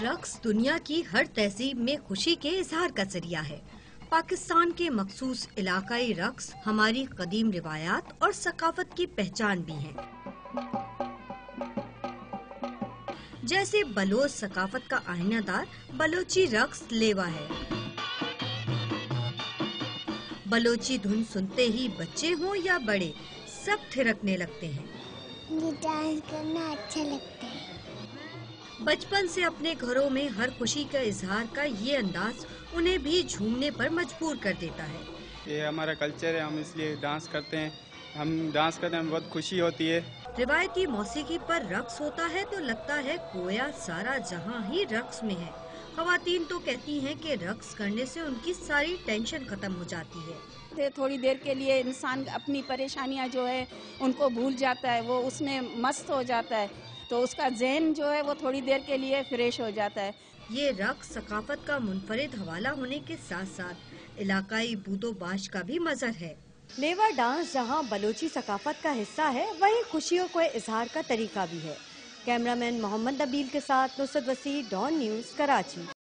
रक्स दुनिया की हर तहजीब में खुशी के इजहार का जरिया है। पाकिस्तान के मखसूस इलाकाई रक्स हमारी कदीम रिवायात और सकाफत की पहचान भी हैं। जैसे बलोच सकाफत का आईनादार बलोची रक्स लेवा है। बलोची धुन सुनते ही बच्चे हों या बड़े सब थिरकने लगते हैं। मुझे डांस करना अच्छा लगता है। बचपन से अपने घरों में हर खुशी का इजहार का ये अंदाज उन्हें भी झूमने पर मजबूर कर देता है। ये हमारा कल्चर है, हम इसलिए डांस करते हैं। हम डांस करते हैं, हमें बहुत खुशी होती है। रिवायती मौसीकी पर रक्स होता है तो लगता है गोया सारा जहां ही रक्स में है। खवातीन तो कहती हैं कि रक्स करने से उनकी सारी टेंशन खत्म हो जाती है। थोड़ी देर के लिए इंसान अपनी परेशानियां जो है उनको भूल जाता है, वो उसमें मस्त हो जाता है, तो उसका ज़हन जो है वो थोड़ी देर के लिए फ्रेश हो जाता है। ये रक्स सकाफत का मुनफरिद हवाला होने के साथ साथ इलाकाई बूदोबाश का भी मजहर है। लेवा डांस जहां बलोची सकाफत का हिस्सा है, वहीं खुशियों को इजहार का तरीका भी है। कैमरामैन मोहम्मद नबील के साथ नुसरत वसी, डॉन न्यूज़, कराची।